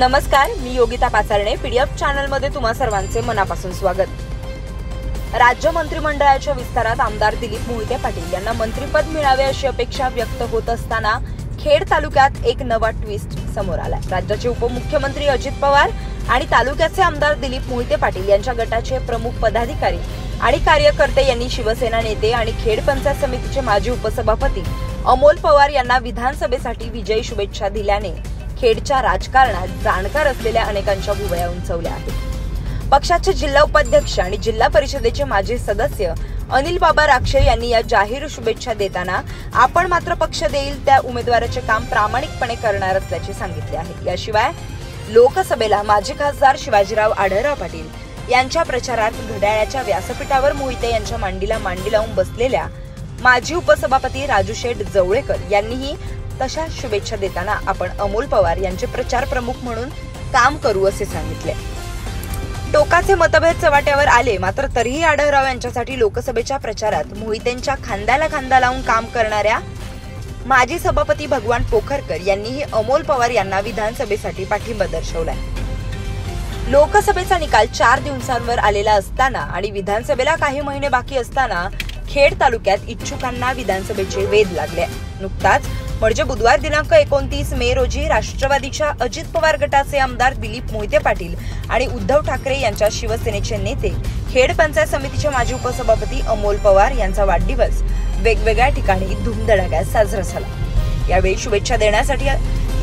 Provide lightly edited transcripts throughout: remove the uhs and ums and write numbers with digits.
नमस्कार, मी Yogita Pacharne. PDF channel मध्ये तुम्हा सर्वांचे मनापासून स्वागत. राज्य मंत्रिमंडळाच्या विस्तारात आमदार दिलीप मोहिते पाटील यांना मंत्रिपद मिळावे अशी अपेक्षा व्यक्त होत असताना खेड तालुक्यात एक नवा ट्विस्ट समोर आला. राज्याचे उपमुख्यमंत्री अजित पवार आणि तालुक्याचे आमदार दिलीप मोहिते पाटील यांच्या गटाचे प्रमुख पदाधिकारी आणि कार्यकर्ते यांनी शिवसेना नेते आणि खेड पंचायत समितीचे माजी उपसभापती अमोल पवार यांना विधानसभेसाठी विजयी शुभेच्छा दिल्याने खेडच्या राजकारणात जाणकार असलेल्या अनेकांच्या भुवया उंचावल्या आहेत. पक्षाचे जिल्हा उपाध्यक्ष आणि जिल्हा परिषदेचे माजी सदस्य अनिल बाबा राक्षे यांनी या जाहीर शुभेच्छा देताना आपण मात्र पक्ष देईल त्या उमेदवाराचे काम प्रामाणिकपणे करणार असल्याचे सांगितले आहे. याशिवाय लोकसभेला माजी खासदार शिवाजीराव आढळराव पाटील यांच्या प्रचारात घड्याळाच्या व्यासपीठावर मोहिते यांच्या मांडीला मांडी लावून बसलेल्या माजी उपसभापती राजू शेठ जवळेकर यांनीही तशा शुभेच्छा देताना आपण अमोल पवार यांचे प्रचार प्रमुख म्हणून काम करू असे सांगितले. टोकाचे मतभेद चव्हाट्यावर आले, मात्र तरीही आढळराव यांच्यासाठी लोकसभेच्या प्रचारात मोहितेंच्या खांद्याला खांदा लावून काम करणाऱ्या माजी सभापती भगवान पोखरकर यांनीही अमोल पवार यांना विधानसभेसाठी पाठिंबा दर्शवलाय. लोकसभेचा निकाल 4 दिवसांवर आलेला असताना आणि विधानसभेला काही महिने बाकी असताना खेड तालुक्यात इच्छुकांना विधानसभेचे वेध लागले. नुकताच म्हणजे बुधवार दिनांक 29 मे रोजी राष्ट्रवादीच्या अजित पवार गटाचे आमदार दिलीप मोहिते पाटील आणि उद्धव ठाकरे यांच्या शिवसेनेचे नेते खेड पंचायत समितीचे माजी उपसभापती अमोल पवार यांचा वाढदिवस वेगवेगळ्या ठिकाणी धूमधडाक्यात साजरा झाला. यावेळी शुभेच्छा देण्यासाठी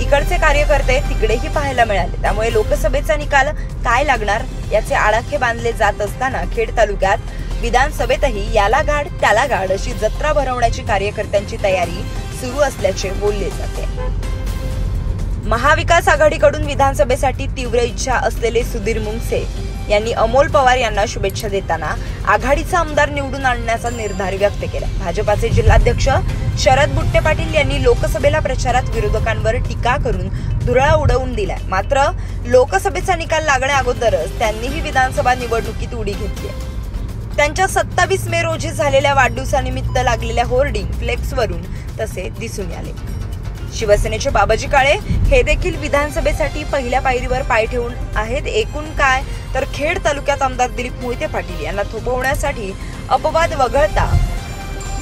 इकडचे कार्यकर्ते तिकडेही पाहायला मिळाले. त्यामुळे लोकसभेचा निकाल काय लागणार याचे आडाखे बांधले जात असताना खेड तालुक्यात विधानसभेतही याला गाड त्याला गाड अशी जत्रा भरवण्याची कार्यकर्त्यांची तयारी सुरू असल्याचे बोलले जाते. महाविकास आघाडीकडून विधानसभेसाठी तीव्र इच्छा असलेले सुधीर मुंगसे यांनी अमोल पवार यांना शुभेच्छा देताना आघाडीचा आमदार निवडून आणण्याचा निर्धार व्यक्त केला. भाजपाचे जिल्हाध्यक्ष शरद बुट्टे पाटील यांनी लोकसभेला प्रचारात विरोधकांवर टीका करून धुरळा उडवून दिलाय. मात्र लोकसभेचा निकाल लागण्या अगोदरच त्यांनीही विधानसभा निवडणुकीत उडी घेतली. त्यांच्या 27 मे रोजी झालेल्या वाढदिवसानिमित्त लागलेल्या होर्डिंग फ्लेक्सवरून तसे दिसून आले. शिवसेनेचे बाबाजी काळे हे देखील विधानसभेसाठी पहिल्या पायरीवर पाय ठेवून आहेत. एकूण काय तर खेड तालुक्यात आमदार दिलीप मोहिते पाटील यांना थोपवण्यासाठी अपवाद वगळता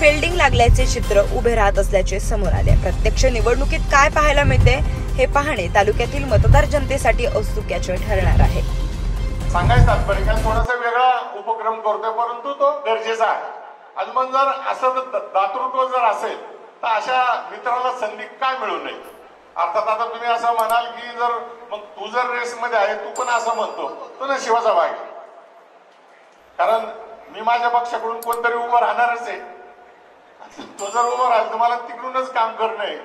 फिल्डिंग लागल्याचे चित्र उभे राहत असल्याचे समोर आले. प्रत्यक्ष निवडणुकीत काय पाहायला मिळते हे पाहणे तालुक्यातील मतदार जनतेसाठी औत्सुक्याचे ठरणार आहे. सांगायचं तात्पर्य काय, थोडासा वेगळा उपक्रम करतोय परंतु तो गरजेचा आहे. आणि मग जर असं दातृत्व जर असेल तर अशा मित्राला संधी काय मिळू नये. अर्थात आता तुम्ही असं म्हणाल की जर मग तू जर रेसमध्ये आहे, तू पण असं म्हणतो तो नशिबाचा भाग आहे. कारण मी माझ्या पक्षाकडून कोणतरी उभं राहणारच आहे. तो जर उभं राहील तर मला तिकडूनच काम करणं आहे.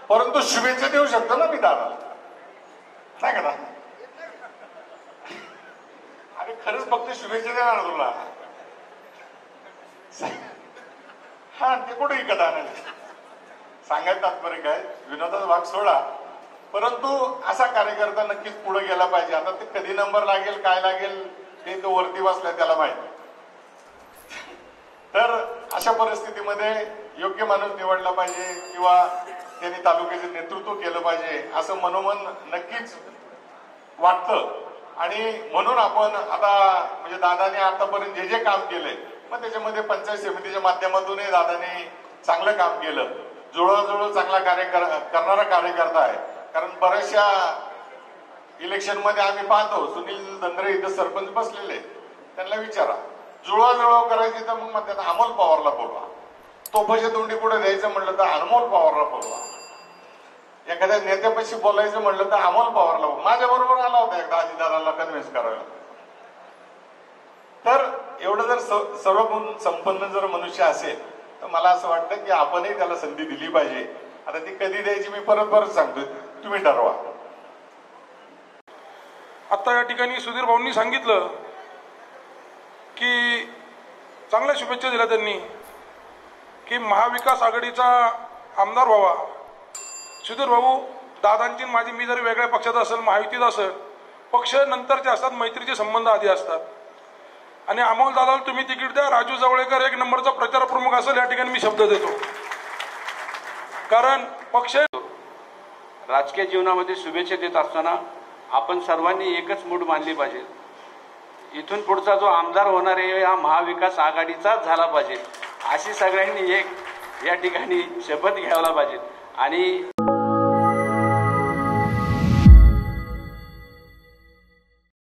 परंतु शुभेच्छा देऊ शकतो ना मी दादा, नाही का? अरे खरंच फक्त शुभेच्छा देणार तुला, हा ते कुठे विकत आणायला. सांगायचं तात्पर्य काय, विनोदाचा भाग सोडा, परंतु असा कार्यकर्ता नक्कीच पुढे गेला पाहिजे. आता ते कधी नंबर लागेल काय लागेल ते तो वरती बसलाय त्याला माहिती. तर अशा परिस्थितीमध्ये योग्य माणूस निवडला पाहिजे किंवा त्यांनी तालुक्याचे नेतृत्व केलं पाहिजे असं मनोमन नक्कीच वाटतं. आणि म्हणून आपण आता म्हणजे दादाने आतापर्यंत जे जे काम केलंय मग त्याच्यामध्ये पंचायत समितीच्या माध्यमातूनही दादाने चांगलं काम केलं. जुळवाजुळव चांगला कार्य करणारा कार्यकर्ता आहे. कारण बऱ्याचशा इलेक्शन मध्ये आम्ही पाहतो सुनील धंद्रे इथं सरपंच बसलेले, त्यांना विचारा जुळवाजुळव करायची तर मग त्यांना अमोल पवारला बोलवा. तोफाच्या तोंडी पुढे द्यायचं म्हटलं तर अमोल पवारला बोलवा. एखाद्या नेत्यापाशी बोलायचं म्हटलं तर अमोल पवारला. माझ्या बरोबर आला होता एकदा अजितदादाला कन्व्हिन्स करायला. तर एवढं जर सर्व गुण संपन्न जर मनुष्य असेल तर मला असं वाटतं की आपणही त्याला संधी दिली पाहिजे. आता ती कधी द्यायची मी परत सांगतोय, तुम्ही ठरवा. आता या ठिकाणी सुधीर भाऊंनी सांगितलं की चांगल्या शुभेच्छा दिल्या त्यांनी की महाविकास आघाडीचा आमदार व्हावा. सुधीर भाऊ, दादांची माझी, मी जरी वेगळ्या पक्षात असेल महायुतीत असेल, पक्ष नंतरचे असतात, मैत्रीचे संबंध आधी असतात. आणि अमोल दादाला तुम्ही तिकीट द्या, राजू जवळेकर 1 नंबरचा प्रचार प्रमुख असेल या ठिकाणी मी शब्द देतो. कारण पक्ष राजकीय जीवनामध्ये शुभेच्छा देत असताना आपण सर्वांनी एकच मूठ मानली पाहिजे. इथून पुढचा जो आमदार होणार आहे हा महाविकास आघाडीचाच झाला पाहिजे अशी सगळ्यांनी एक या ठिकाणी शपथ घ्यायला पाहिजे. आणि